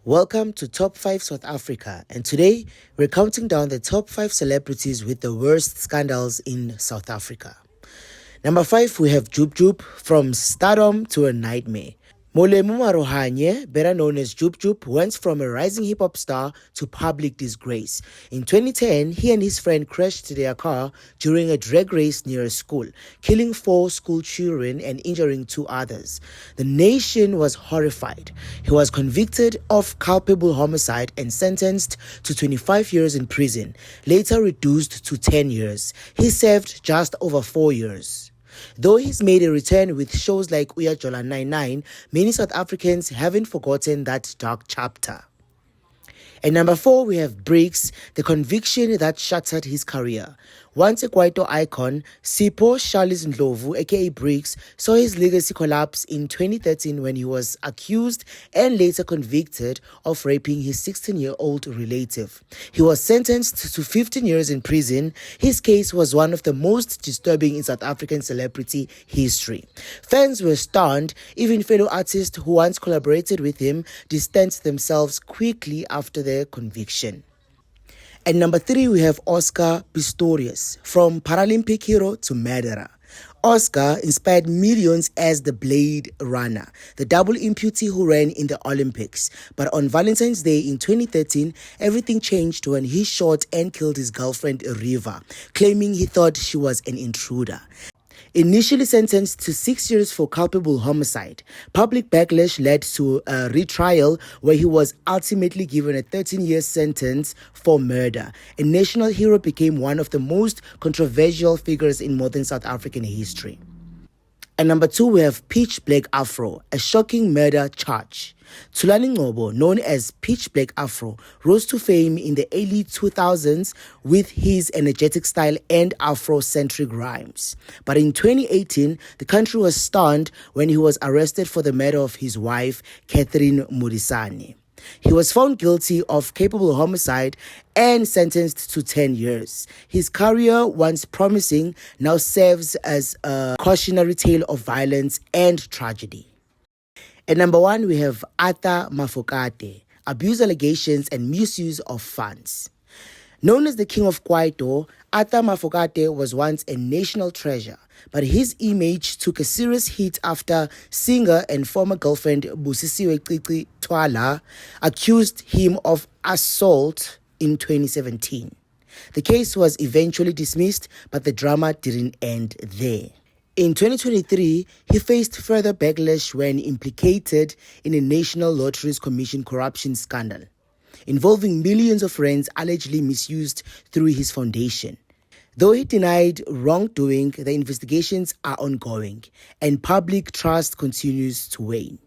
Welcome to Top 5 South Africa, and today we're counting down the top 5 celebrities with the worst scandals in South Africa. Number 5, we have Jub Jub, from stardom to a nightmare. Molemu Marohanye, better known as Jub Jub, went from a rising hip-hop star to public disgrace. In 2010, he and his friend crashed their car during a drag race near a school, killing 4 school children and injuring 2 others. The nation was horrified. He was convicted of culpable homicide and sentenced to 25 years in prison, later reduced to 10 years. He served just over 4 years. Though he's made a return with shows like Uyajola 99, many South Africans haven't forgotten that dark chapter. At number 4, we have Briggs, the conviction that shattered his career. Once a Kwaito icon, Sipho Charles Ndlovu, aka Briggs, saw his legacy collapse in 2013 when he was accused and later convicted of raping his 16-year-old relative. He was sentenced to 15 years in prison. His case was one of the most disturbing in South African celebrity history. Fans were stunned. Even fellow artists who once collaborated with him distanced themselves quickly after their conviction. At number 3, we have Oscar Pistorius, from Paralympic hero to murderer. Oscar inspired millions as the Blade Runner, the double amputee who ran in the Olympics. But on Valentine's Day in 2013, everything changed when he shot and killed his girlfriend Riva, claiming he thought she was an intruder. Initially sentenced to 6 years for culpable homicide, public backlash led to a retrial where he was ultimately given a 13-year sentence for murder. A national hero became one of the most controversial figures in modern South African history. At number 2, we have Pitch Black Afro, a shocking murder charge. Thulani Ngcobo, known as Pitch Black Afro, rose to fame in the early 2000s with his energetic style and Afro-centric rhymes. But in 2018, the country was stunned when he was arrested for the murder of his wife, Catherine Modisane. He was found guilty of culpable homicide and sentenced to 10 years. His career, once promising, now serves as a cautionary tale of violence and tragedy. At number 1, we have Arthur Mafokate, abuse allegations and misuse of funds. Known as the King of Kwaito, Arthur Mafokate was once a national treasure, but his image took a serious hit after singer and former girlfriend Busisiwe Cici Twala accused him of assault in 2017. The case was eventually dismissed, but the drama didn't end there. In 2023, he faced further backlash when implicated in a National Lotteries Commission corruption scandal, involving millions of rands allegedly misused through his foundation. Though he denied wrongdoing, the investigations are ongoing and public trust continues to wane.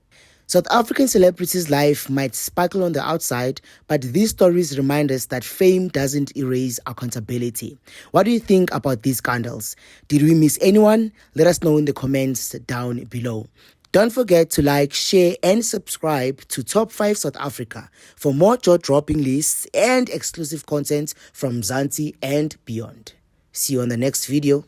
South African celebrities' life might sparkle on the outside, but these stories remind us that fame doesn't erase accountability. What do you think about these scandals? Did we miss anyone? Let us know in the comments down below. Don't forget to like, share, and subscribe to Top 5 South Africa for more jaw-dropping lists and exclusive content from Mzansi and beyond. See you on the next video.